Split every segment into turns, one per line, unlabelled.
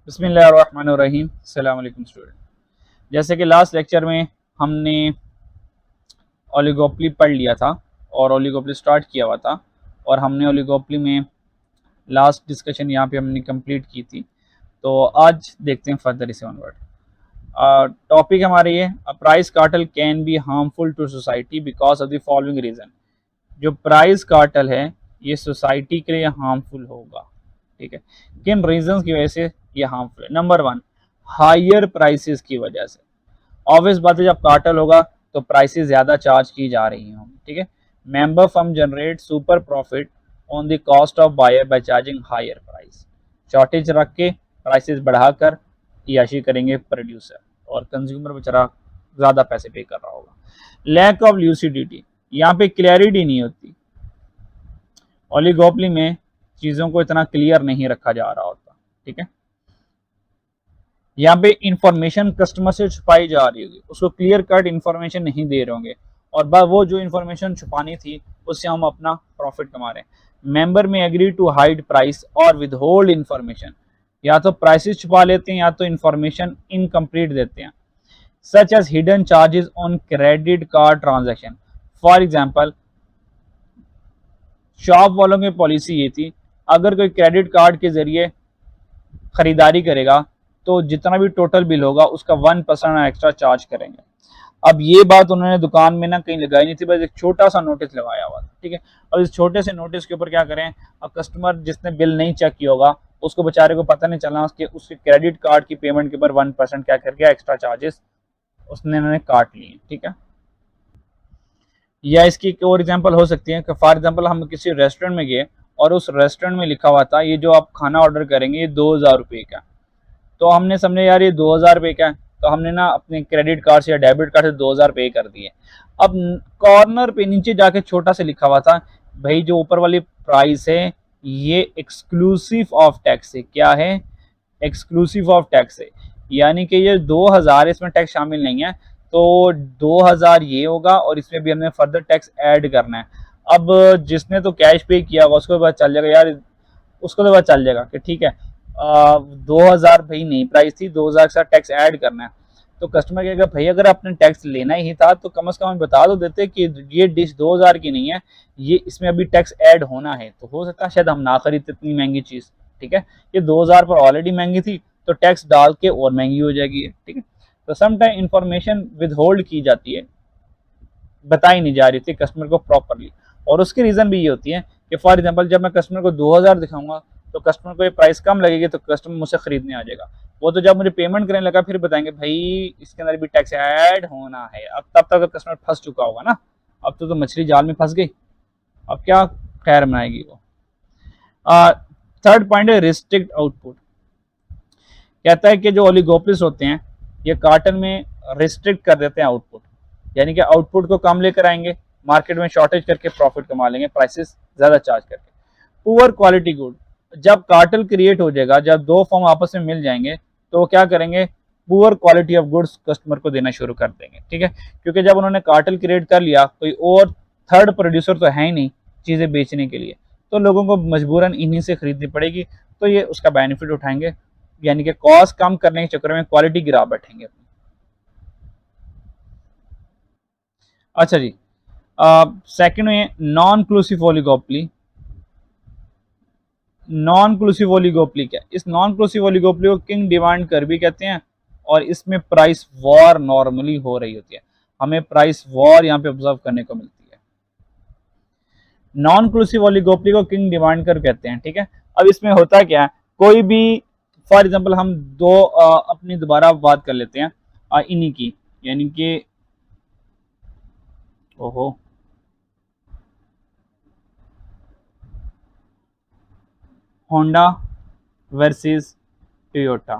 बिस्मिल्लाहिर्रहमानिर्रहीम। अस्सलाम वालेकुम स्टूडेंट। जैसे कि लास्ट लेक्चर में हमने ओलिगोपली पढ़ लिया था और ओलिगोपली स्टार्ट किया हुआ था और हमने ओलिगोपली में लास्ट डिस्कशन यहाँ पे हमने कंप्लीट की थी। तो आज देखते हैं फर्दर इसे ऑनवर्ड। टॉपिक हमारे ये price cartel can be harmful to society because of the following reason. जो प्राइस कार्टेल है ये सोसाइटी के लिए हार्मफुल होगा। ठीक है, किन रीजंस की वजह से ये हार्मफुल है? नंबर वन, हायर प्राइसेस की वजह से। ऑब्वियस बात है, जब कार्टेल होगा तो प्राइसेस ज़्यादा चार्ज की जा रही होंगी। ठीक है, member firm generate super profit on the cost of buyer by charging higher price. Shortage रख के प्राइसेस बढ़ाकर याशी करेंगे प्रोड्यूसर और कंज्यूमर बेचारा ज़्यादा पैसे पे कर रहा होगा। लैक ऑफ ल्यूसिडिटी, यहाँ पे क्लैरिटी नहीं होती। ओलिगोपली में चीज़ों को इतना क्लियर नहीं रखा जा रहा होता। ठीक है, यहाँ पे इंफॉर्मेशन कस्टमर से छुपाई जा रही होगी, उसको क्लियर कट इंफॉर्मेशन नहीं दे रहे होंगे और बस वो जो इंफॉर्मेशन छुपानी थी उससे हम अपना प्रॉफिट कमा रहे हैं। मेंबर में एग्री टू हाइड प्राइस और विद होल्ड इंफॉर्मेशन, या तो प्राइसेस छुपा लेते हैं या तो इंफॉर्मेशन इनकम्प्लीट देते हैं। Such as hidden charges on credit card transaction. For example, shop वालों की पॉलिसी ये थी, अगर कोई क्रेडिट कार्ड के जरिए खरीदारी करेगा तो जितना भी टोटल बिल होगा उसका 1% एक्स्ट्रा चार्ज करेंगे। अब ये बात उन्होंने दुकान में ना कहीं लगाई नहीं थी, बस एक छोटा सा नोटिस लगाया हुआ था। ठीक है, और इस छोटे से नोटिस के ऊपर क्या करें, अब कस्टमर जिसने बिल नहीं चेक किया होगा उसको बेचारे को पता नहीं चलना उसके क्रेडिट कार्ड की पेमेंट के ऊपर 1% क्या करके एक्स्ट्रा चार्जेस उसने इन्होंने काट लिए। ठीक है, या इसकी एक और एग्जांपल हो सकती है कि फॉर एग्जांपल हम किसी रेस्टोरेंट में गए और उस रेस्टोरेंट में लिखा हुआ था ये जो आप खाना ऑर्डर करेंगे ये 2000 रुपये का। तो हमने समझे यार ये 2000 रुपये का है, तो हमने ना अपने क्रेडिट कार्ड से या डेबिट कार्ड से 2000 पे कर दिए। अब कॉर्नर पे नीचे जाके छोटा से लिखा हुआ था, भाई जो ऊपर वाली प्राइस है ये एक्सक्लूसिव ऑफ टैक्स है। क्या है? एक्सक्लूसिव ऑफ टैक्स है, यानी कि ये 2000 इसमें टैक्स शामिल नहीं है, तो 2000 ये होगा और इसमें भी हमने फर्दर टैक्स ऐड करना है। अब जिसने तो कैश पे किया होगा उसको पता चल जाएगा यार, उसको तो पता चल जाएगा कि ठीक है 2000 भाई नई प्राइस थी, 2000 के साथ टैक्स ऐड करना है। तो कस्टमर कहेगा भाई अगर आपने टैक्स लेना ही था तो कम से कम बता दो देते कि ये डिश 2000 की नहीं है, ये इसमें अभी टैक्स ऐड होना है। तो हो सकता है शायद हम ना खरीदते इतनी महंगी चीज़। ठीक है, ये 2000 पर ऑलरेडी महंगी थी तो टैक्स डाल के और महंगी हो जाएगी। ठीक है, तो समटाइम इंफॉर्मेशन विद होल्ड की जाती है, बताई नहीं जा रही थी कस्टमर को प्रॉपरली। और उसकी रीज़न भी ये होती है कि फॉर एग्जांपल जब मैं कस्टमर को 2000 दिखाऊंगा तो कस्टमर को ये प्राइस कम लगेगी तो कस्टमर मुझसे खरीदने आ जाएगा। वो तो जब मुझे पेमेंट करने लगा फिर बताएंगे भाई इसके अंदर भी टैक्स ऐड होना है। अब तब तक कस्टमर फंस चुका होगा ना, अब तो मछली जाल में फंस गई, अब क्या खैर मनाएगी वो। थर्ड पॉइंट है रिस्ट्रिक्ट आउटपुट। कहता है कि जो ओलिगोपोलिस्ट होते हैं ये कार्टन में रिस्ट्रिक्ट कर देते हैं आउटपुट, यानी कि आउटपुट को कम लेकर आएंगे, मार्केट में शॉर्टेज करके प्रॉफिट कमा लेंगे प्राइसेस ज़्यादा चार्ज करके। पुअर क्वालिटी गुड, जब कार्टेल क्रिएट हो जाएगा, जब दो फर्म आपस में मिल जाएंगे तो वो क्या करेंगे, poor quality of goods customer को देना शुरू कर देंगे। ठीक है, क्योंकि जब उन्होंने कार्टेल क्रिएट कर लिया कोई और थर्ड प्रोड्यूसर तो है ही नहीं चीज़ें बेचने के लिए, तो लोगों को मजबूरन इन्हीं से खरीदनी पड़ेगी, तो ये उसका बेनिफिट उठाएंगे, यानी कि कॉस्ट कम करने के चक्कर में क्वालिटी गिरा बैठेंगे। अच्छा जी, सेकंड में नॉन क्लूसिव ओलिगोपली। नॉन क्लूसिव ओलिगोपली क्या? इस नॉन क्लूसिव ओलिगोपली को किंग डिमांड कर भी कहते हैं और इसमें प्राइस वॉर नॉर्मली हो रही होती है, हमें प्राइस वॉर यहाँ पे ऑब्जर्व करने को मिलती है। नॉन क्लूसिव ओलिगोपली को किंग डिमांड कर कहते हैं। ठीक है, अब इसमें होता क्या है, कोई भी फॉर एग्जांपल हम दो अपनी दोबारा बात कर लेते हैं इन्हीं की, यानी कि ओहो होंडा वर्सेस टोयोटा।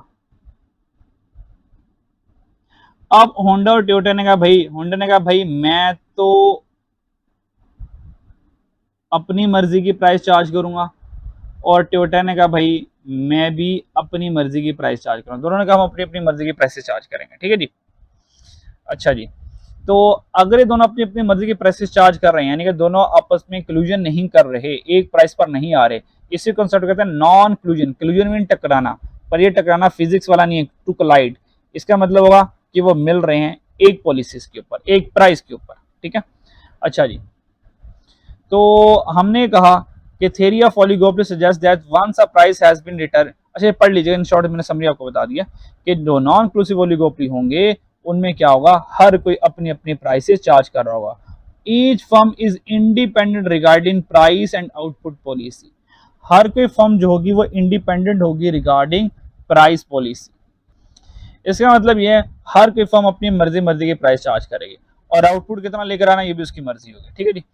अब होंडा और टोयोटा ने कहा भाई, होंडा ने कहा भाई मैं तो अपनी मर्जी की प्राइस चार्ज करूंगा और टोयोटा ने कहा भाई मैं भी अपनी मर्जी की प्राइस चार्ज करूंगा। दोनों ने कहा हम अपनी अपनी मर्जी की प्राइसेस चार्ज करेंगे। ठीक है जी, अच्छा जी, तो अगर ये दोनों अपनी अपनी मर्जी की प्राइसेस चार्ज कर रहे हैं, यानी कि दोनों आपस में क्लूजन नहीं कर रहे, एक प्राइस पर नहीं आ रहे, इसी कॉन्सेप्ट कहते हैं नॉन क्लूजन। क्लूजन मीन टकराना, पर ये टकराना फिजिक्स वाला नहीं है, टू कोलाइड। इसका मतलब होगा कि वो मिल रहे हैं एक पॉलिसीज के ऊपर, एक प्राइस के ऊपर, ठीक है। अच्छा जी, तो हमने कहा कि theory of oligopoly suggest that once a price has been return. अच्छा, पढ़ लीजिए, इन शॉर्ट मैंने समरी आपको बता दिया कि जो नॉन इंक्लूसिव ओलिगोपोली होंगे उनमें क्या होगा, हर कोई अपनी अपनी प्राइसेस चार्ज कर रहा होगा। Each firm is independent regarding price and output policy. हर कोई फर्म जो होगी वो इंडिपेंडेंट होगी रिगार्डिंग प्राइस पॉलिसी। इसका मतलब ये है हर कोई फर्म अपनी मर्जी मर्जी की प्राइस चार्ज करेगी और आउटपुट कितना लेकर आना ये भी उसकी मर्जी होगी, ठीक है जी।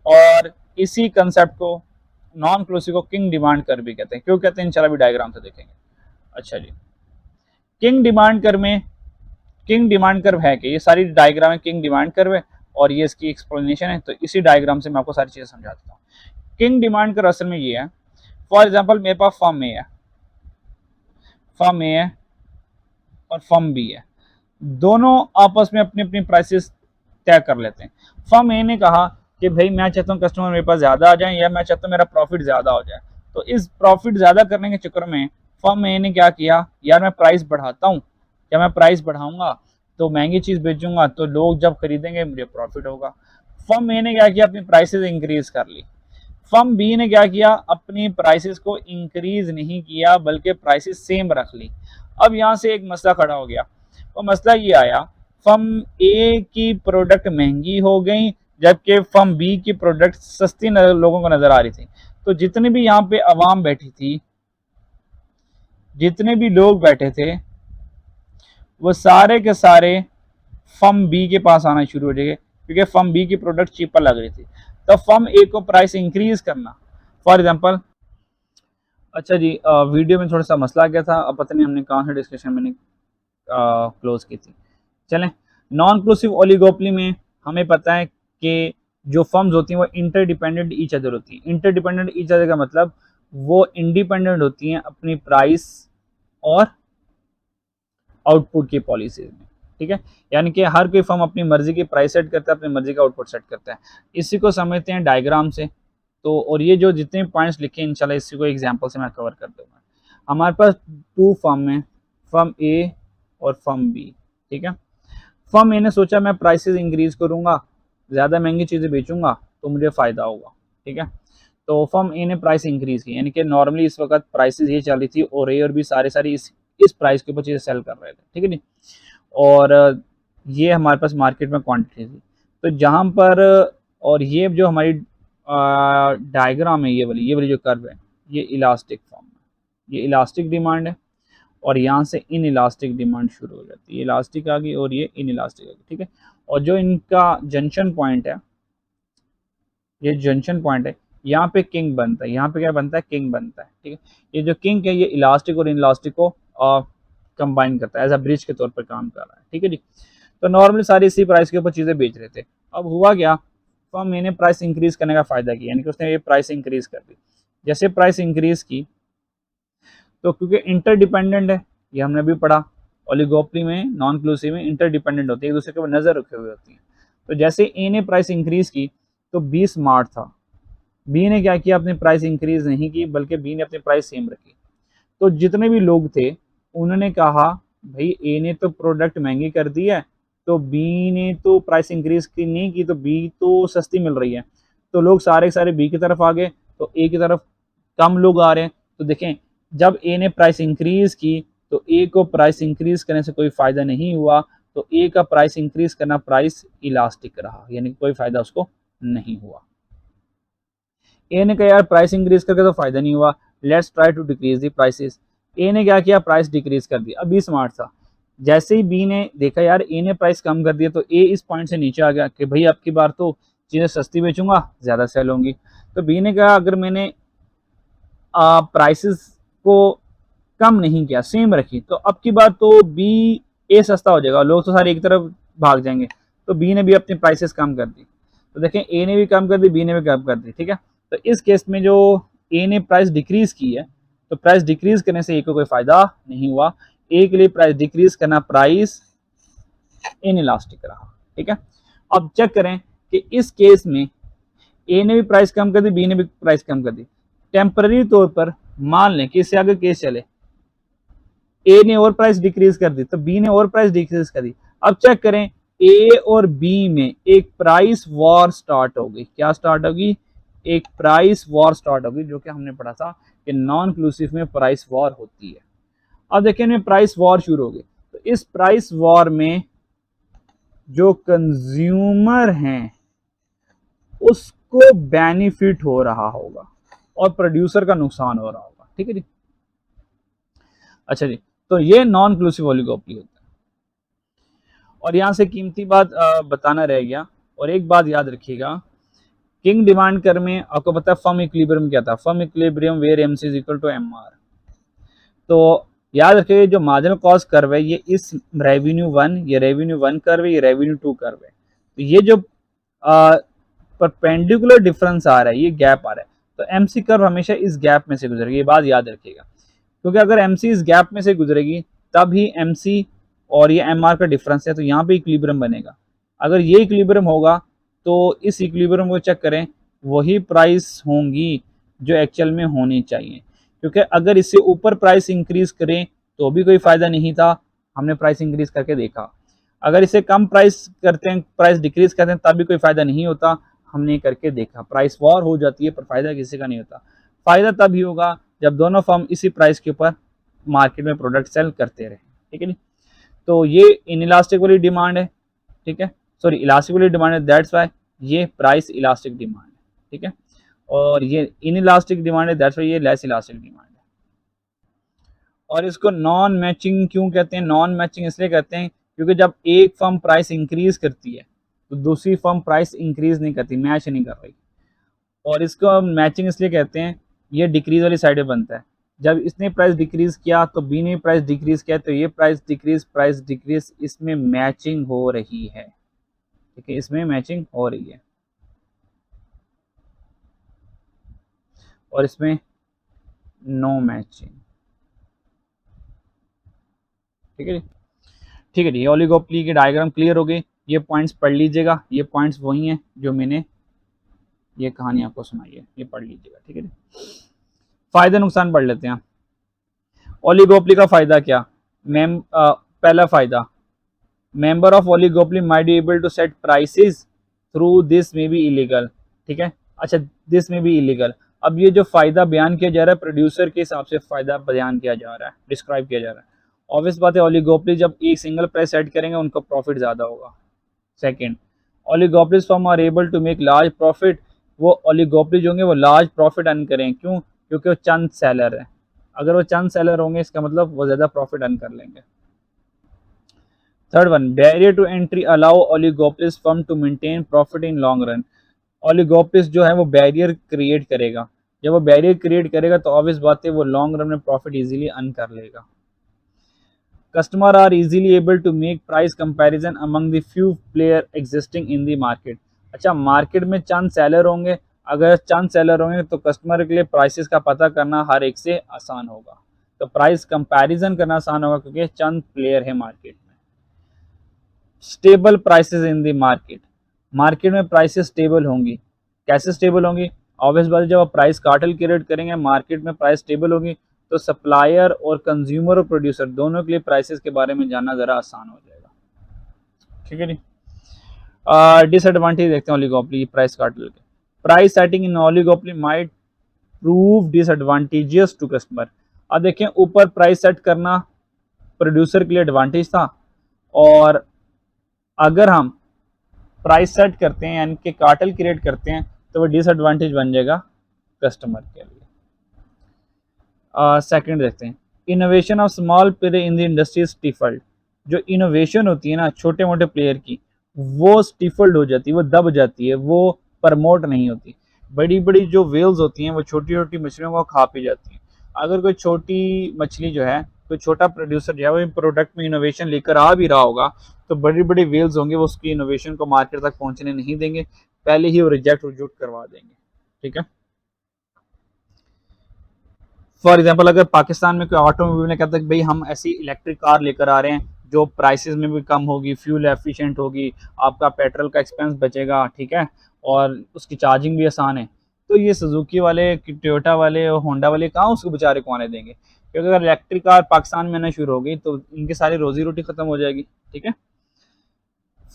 और इसी कंसेप्ट को नॉन इंक्लूसिव को किंग डिमांड कर भी कहते हैं। क्यों कहते हैं इंशाल्लाह भी डायग्राम से देखेंगे। अच्छा जी, किंग डिमांड कर में, किंग डिमांड कर्व है कि ये सारी डायग्राम है किंग डिमांड कर्व है और ये इसकी एक्सप्लेनेशन है। तो इसी डायग्राम से मैं आपको सारी चीजें समझा देता हूँ। किंग डिमांड कर्व असल में ये है, फॉर एग्जांपल मेरे पास फर्म ए है, फर्म ए है और फर्म बी है, दोनों आपस में अपनी अपनी प्राइसेस तय कर लेते हैं। फर्म ए ने कहा कि भाई मैं चाहता हूँ कस्टमर मेरे पास ज्यादा आ जाए या मैं चाहता हूँ मेरा प्रॉफिट ज्यादा हो जाए। तो इस प्रॉफिट ज्यादा करने के चक्कर में फर्म ए ने क्या किया, यार मैं प्राइस बढ़ाता हूँ, या मैं प्राइस बढ़ाऊंगा तो महंगी चीज बेचूंगा तो लोग जब खरीदेंगे मुझे प्रॉफिट होगा। फर्म ए ने क्या किया, अपनी प्राइसेस इंक्रीज कर ली। फर्म बी ने क्या किया, अपनी प्राइसेस को इंक्रीज नहीं किया बल्कि प्राइसेस सेम रख ली। अब यहाँ से एक मसला खड़ा हो गया, और मसला ये आया, फर्म ए की प्रोडक्ट महंगी हो गई जबकि फर्म बी की प्रोडक्ट सस्ती लोगों को नजर आ रही थी। तो जितने भी यहाँ पे अवाम बैठी थी, जितने भी लोग बैठे थे, वो सारे के सारे फर्म बी के पास आना शुरू हो जाएंगे क्योंकि फर्म बी की प्रोडक्ट चीपर लग रही थी। तो फर्म ए को प्राइस इंक्रीज करना, फॉर एग्जांपल। अच्छा जी, वीडियो में थोड़ा सा मसला आ गया था, अब पता नहीं हमने कहाँ से डिस्कशन मैंने क्लोज की थी। चलें, नॉन इंक्लूसिव ओलिगोपोली में हमें पता है कि जो फर्म्स होती हैं वो इंटरडिपेंडेंट ईच अदर होती हैं। इंटरडिपेंडेंट ईच अदर का मतलब वो इंडिपेंडेंट होती हैं अपनी प्राइस और आउटपुट की पॉलिसीज में, ठीक है। यानी कि हर कोई फर्म अपनी मर्जी की प्राइस सेट करता है, अपनी मर्जी का आउटपुट सेट करता है। इसी को समझते हैं डायग्राम से। तो और ये जो जितने पॉइंट्स लिखे इंशाल्लाह इसी को एग्जांपल से मैं कवर कर दूंगा। हमारे पास टू फर्म है, फर्म ए और फर्म बी, ठीक है। फर्म ए ने सोचा मैं प्राइसेस इंक्रीज करूंगा, ज़्यादा महंगी चीज़ें बेचूंगा तो मुझे फ़ायदा होगा, ठीक है। तो फर्म ए ने प्राइस इंक्रीज की, यानी कि नॉर्मली इस वक्त प्राइसेस ये चल रही थी और ए और बी सारे सारे इस प्राइस के ऊपर चीज़ें सेल कर रहे थे, ठीक है जी। और ये हमारे पास मार्केट में क्वांटिटी थी। तो जहाँ पर और ये जो हमारी डायग्राम है, ये वाली जो कर्व है, ये इलास्टिक फॉर्म है, ये इलास्टिक डिमांड है और यहाँ से इन इलास्टिक डिमांड शुरू हो जाती है। ये इलास्टिक आ गई और ये इन इलास्टिक आ गई, ठीक है। और जो इनका जंक्शन पॉइंट है, ये जंक्शन पॉइंट है, यहाँ पे किंग बनता है, यहाँ पे क्या बनता है, किंग बनता है, ठीक है। ये जो किंग है ये इलास्टिक और इन इलास्टिक को कंबाइन करता है, एज अ ब्रिज के तौर पर काम कर रहा है, ठीक है जी। तो नॉर्मली सारी इसी प्राइस के ऊपर चीज़ें बेच रहे थे। अब हुआ क्या, फर्म मैंने प्राइस इंक्रीज करने का फायदा किया, यानी कि उसने ये प्राइस इंक्रीज कर दी। जैसे प्राइस इंक्रीज की तो क्योंकि इंटरडिपेंडेंट है, ये हमने भी पढ़ा, ओलिगोपोली में नॉन इंक्लूसिव में इंटरडिपेंडेंट होती है, एक दूसरे के ऊपर नजर रखे हुए होती है। तो जैसे ए ने प्राइस इंक्रीज की तो बी स्मार्ट था, बी ने क्या किया, अपनी प्राइस इंक्रीज नहीं की बल्कि बी ने अपनी प्राइस सेम रखी। तो जितने भी लोग थे उन्होंने कहा भाई ए ने तो प्रोडक्ट महंगी कर दी है, तो बी ने तो प्राइस इंक्रीज की नहीं की, तो बी तो सस्ती मिल रही है। तो लोग सारे सारे बी की तरफ आ गए, तो ए की तरफ कम लोग आ रहे हैं। तो देखें, जब ए ने प्राइस इंक्रीज की तो ए को प्राइस इंक्रीज करने से कोई फायदा नहीं हुआ, तो ए का प्राइस इंक्रीज करना प्राइस इलास्टिक रहा, यानी कोई फायदा उसको नहीं हुआ। ए ने कहा यार प्राइस इंक्रीज करके तो फायदा नहीं हुआ, let's try to decrease the prices. A ने क्या किया, प्राइस डिक्रीज कर दी। अब बी स्मार्ट था, जैसे ही बी ने देखा यार ए ने प्राइस कम कर दिया तो ए इस पॉइंट से नीचे आ गया कि भाई अब की बार तो चीज़ें सस्ती बेचूंगा, ज़्यादा सेल होंगी। तो बी ने कहा अगर मैंने प्राइसेस को कम नहीं किया, सेम रखी, तो अब की बार तो बी ए सस्ता हो जाएगा, लोग तो सारे एक तरफ भाग जाएंगे। तो बी ने भी अपनी प्राइसेस कम कर दी। तो देखें ए ने भी कम कर दी, बी ने भी कम कर दी, ठीक है। तो इस केस में जो ए ने प्राइस डिक्रीज की है, तो प्राइस डिक्रीज करने से ए को कोई फायदा नहीं हुआ। ए के लिए प्राइस डिक्रीज करना प्राइस इन इलास्टिक रहा, ठीक है। अब चेक करें कि इस केस में ए ने भी प्राइस कम कर दी, बी ने भी प्राइस कम कर दी। टेम्पररी तौर पर मान लें कि इससे आगे केस चले, ए ने और प्राइस डिक्रीज कर दी तो बी ने और प्राइस डिक्रीज कर दी। अब चेक करें ए और बी में एक प्राइस वॉर स्टार्ट होगी। क्या स्टार्ट होगी? एक प्राइस वॉर स्टार्ट होगी, जो कि हमने पढ़ा था कि नॉन इंक्लूसिव में प्राइस वॉर होती है। अब देखिए इनमें प्राइस वॉर शुरू होगी, तो इस प्राइस वॉर में जो कंज्यूमर हैं उसको बेनिफिट हो रहा होगा और प्रोड्यूसर का नुकसान हो रहा होगा। ठीक है जी। अच्छा जी, तो ये नॉन इंक्लूसिव ओलिगोपोली होता है। और यहां से कीमती बात बताना रह गया, और एक बात याद रखिएगा, किंग डिमांड कर्व में आपको पता है फर्म इक्विलिब्रियम क्या था? Firm equilibrium where MC is equal to MR. तो याद रखिए जो मार्जिनल कॉस्ट कर्व है ये इस रेवेन्यू वन, ये रेवेन्यू वन कर्व है, ये रेवेन्यू टू कर्व है। तो ये जो परपेंडिकुलर डिफरेंस आ रहा है, ये गैप आ रहा है, तो एमसी कर्व हमेशा इस गैप में से गुजरेगी। ये बात याद रखिएगा, क्योंकि अगर एमसी इस गैप में से गुजरेगी तब ही एमसी और ये एमआर का डिफरेंस है, तो यहाँ पे इक्विलिब्रियम बनेगा। अगर ये इक्विलिब्रियम होगा तो इस इक्विलिब्रियम को चेक करें, वही प्राइस होंगी जो एक्चुअल में होनी चाहिए। क्योंकि अगर इससे ऊपर प्राइस इंक्रीज करें तो भी कोई फायदा नहीं था, हमने प्राइस इंक्रीज करके देखा। अगर इसे कम प्राइस करते हैं, प्राइस डिक्रीज करते हैं, तब भी कोई फायदा नहीं होता, हमने करके देखा। प्राइस वॉर हो जाती है पर फायदा किसी का नहीं होता। फायदा तभी होगा जब दोनों फर्म इसी प्राइस के ऊपर मार्केट में प्रोडक्ट सेल करते रहे। ठीक है जी। तो ये इनइलास्टिक वाली डिमांड है, ठीक है, सॉरी इलास्टिक वाली डिमांड है, दैट्स वाई ये प्राइस इलास्टिक डिमांड है। ठीक है, और ये इनइलास्टिक डिमांड है, दैट्स वाई ये लेस इलास्टिक डिमांड है। और इसको नॉन मैचिंग क्यों कहते हैं? नॉन मैचिंग इसलिए कहते हैं क्योंकि जब एक फर्म प्राइस इंक्रीज करती है तो दूसरी फर्म प्राइस इंक्रीज नहीं करती, मैच नहीं कर रही। और इसको हम मैचिंग इसलिए कहते हैं, ये डिक्रीज वाली साइड में बनता है। जब इसने प्राइस डिक्रीज किया तो बी ने प्राइस डिक्रीज किया, तो ये प्राइस डिक्रीज इसमें मैचिंग हो रही है। ठीक है, इसमें मैचिंग हो रही है और इसमें नो मैचिंग। ठीक है जी। ठीक है जी, ओलिगोपोली की डायग्राम क्लियर हो गई। ये पॉइंट्स पढ़ लीजिएगा, ये पॉइंट्स वही हैं जो मैंने ये कहानी आपको सुनाई है, ये पढ़ लीजिएगा। ठीक है जी। फायदे नुकसान पढ़ लेते हैं। ओलिगोपोली का फायदा क्या? पहला फायदा, member of oligopoly might be able to set prices through this may be illegal. ठीक है, अच्छा दिस में बी इलीगल। अब ये जो फायदा बयान किया जा रहा है प्रोड्यूसर के हिसाब से फायदा बयान किया जा रहा है, डिस्क्राइब किया जा रहा है। ऑब्वियस बात है, ओलिगोपोली जब एक सिंगल प्राइस सेट करेंगे उनका प्रॉफिट ज्यादा होगा। Second, oligopolies firm are able to make large profit. वो ओलिगोपोली जो होंगे वो लार्ज प्रॉफिट अर्न करें, क्यों? क्योंकि वो चंद सेलर है। अगर वो चंद सेलर होंगे इसका मतलब वो ज्यादा प्रॉफिट अर्न कर लेंगे। Third one, barrier to entry allow oligopolies firm to maintain profit in long run. Oligopolies जो है वो बैरियर क्रिएट करेगा, जब वो बैरियर क्रिएट करेगा तो ऑब्वियस बात है वो लॉन्ग रन में प्रॉफिट इजीली अर्न कर लेगा। Customer are easily able to make price comparison among the few player existing in the market. अच्छा, मार्केट में चंद सेलर होंगे, अगर चंद सेलर होंगे तो कस्टमर के लिए प्राइसेस का पता करना हर एक से आसान होगा, तो प्राइस कंपैरिजन करना आसान होगा क्योंकि चंद प्लेयर है मार्केट में। Stable prices in the market, market में प्राइसेस स्टेबल होंगी। कैसे स्टेबल होंगी? ऑब्वियस बात है, जब आप प्राइस कार्टेल क्रिएट करेंगे मार्केट में प्राइस स्टेबल होगी तो सप्लायर और कंज्यूमर और प्रोड्यूसर दोनों के लिए प्राइसेस के बारे में जानना ज़रा आसान हो जाएगा। ठीक है जी। डिसएडवांटेज देखते हैं ओलिगोपोली प्राइस कार्टेल के। Price setting in oligopoly might prove disadvantageous to customer. अब देखें, ऊपर प्राइस सेट करना प्रोड्यूसर के लिए एडवांटेज था, और अगर हम प्राइस सेट करते हैं यानी कि कार्टेल क्रिएट करते हैं तो वो डिसएडवांटेज बन जाएगा कस्टमर के लिए। सेकंड देखते हैं, innovation of small player in the industry stifled. जो इनोवेशन होती है ना छोटे मोटे प्लेयर की, वो स्टिफल्ड हो जाती है, वो दब जाती है, वो प्रमोट नहीं होती। बड़ी बड़ी जो वेल्स होती हैं वो छोटी छोटी मछलियों को खा पी जाती हैं। अगर कोई छोटी मछली जो है, कोई छोटा प्रोड्यूसर जो है वो प्रोडक्ट में इनोवेशन लेकर आ भी रहा होगा तो बड़ी बड़ी वेल्स होंगे वो उसकी इनोवेशन को मार्केट तक पहुंचने नहीं देंगे, पहले ही वो रिजेक्ट करवा देंगे। ठीक है, फॉर एग्जाम्पल अगर पाकिस्तान में कोई ऑटोमोबाइल ने कहता है कि भाई हम ऐसी इलेक्ट्रिक कार लेकर आ रहे हैं जो प्राइसेस में भी कम होगी, फ्यूल एफिशिएंट होगी, आपका पेट्रोल का एक्सपेंस बचेगा, ठीक है, और उसकी चार्जिंग भी आसान है, तो ये सुजुकी वाले, टोयोटा वाले और होंडा वाले कहाँ उसको बेचारे को आने देंगे? क्योंकि अगर इलेक्ट्रिक कार पाकिस्तान में आना शुरू हो गई तो इनकी सारी रोजी रोटी खत्म हो जाएगी, ठीक है।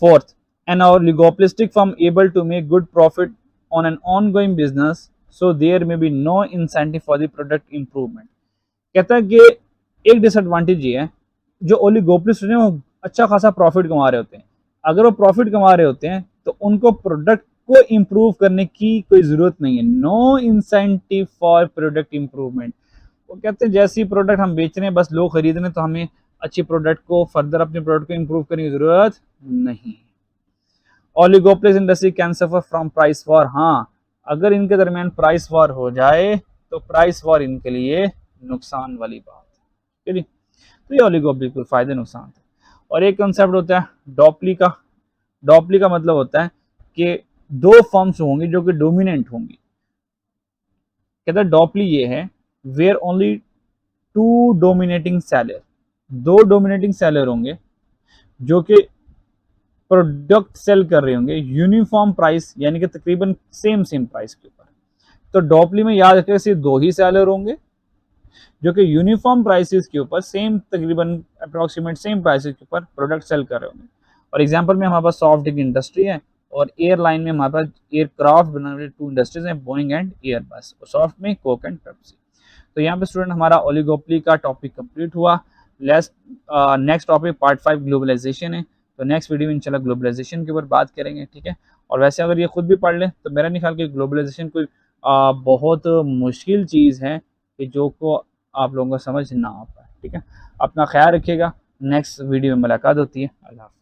Fourth, an oligopolistic firm able to make good profit on an ongoing business, so there may be no incentive for the product improvement। कहता है कि एक डिसएडवांटेज ये है, जो ओलिगोपोलिस्ट हैं वो अच्छा खासा प्रॉफिट कमा रहे होते हैं। अगर वो प्रॉफिट कमा रहे होते हैं तो उनको प्रोडक्ट को इम्प्रूव करने की कोई ज़रूरत नहीं है। No incentive for product improvement. वो कहते हैं जैसी प्रोडक्ट हम बेच रहे हैं बस लोग खरीद रहे हैं, तो हमें अच्छी प्रोडक्ट को फर्दर अपने प्रोडक्ट को इम्प्रूव करने की ज़रूरत नहीं। Oligopolist industry can suffer from price war. हाँ, अगर इनके दरमियान प्राइस वॉर हो जाए तो प्राइस वॉर इनके लिए नुकसान वाली बात है, ठीक है। तो ये ओलिगोपोली के फायदे नुकसान थे। और एक कंसेप्ट होता है डॉपली का। डॉपली का मतलब होता है कि दो फर्म्स होंगी जो कि डोमिनेंट होंगी। कहता है डॉपली ये है where only two dominating seller, दो डोमिनेटिंग सेलर होंगे जो कि प्रोडक्ट सेल कर रहे होंगे यूनिफॉर्म प्राइस, यानी कि तकरीबन सेम प्राइस के ऊपर। तो डॉपली में याद रखिए सिर्फ दो ही सेलर होंगे जो कि यूनिफॉर्म प्राइसेस के ऊपर सेम तकरीबन अप्रोक्सीमेट सेम प्राइसेस के ऊपर प्रोडक्ट सेल कर रहे होंगे। और एग्जांपल में हमारे पास सॉफ्ट ड्रिंक इंडस्ट्री है और एयरलाइन में हमारे पास एयरक्राफ्ट बनाने वाले टू इंडस्ट्रीज हैं, बोइंग एंड एयरबस, और सॉफ्ट में कोक एंड पेप्सी। तो यहाँ पे स्टूडेंट हमारा ओलिगोपोली का टॉपिक कंप्लीट हुआ। नेक्स्ट टॉपिक पार्ट 5 ग्लोबलाइजेशन है। तो नेक्स्ट वीडियो में इंशाल्लाह ग्लोबलाइजेशन के ऊपर बात करेंगे, ठीक है। और वैसे अगर ये खुद भी पढ़ लें तो मेरा नहीं ख्याल कि ग्लोबलाइजेशन कोई बहुत मुश्किल चीज़ है कि जो को आप लोगों को समझ ना आ पाए, ठीक है। अपना ख्याल रखिएगा। नेक्स्ट वीडियो में मुलाकात होती है। अल्लाह हाफ़िज़।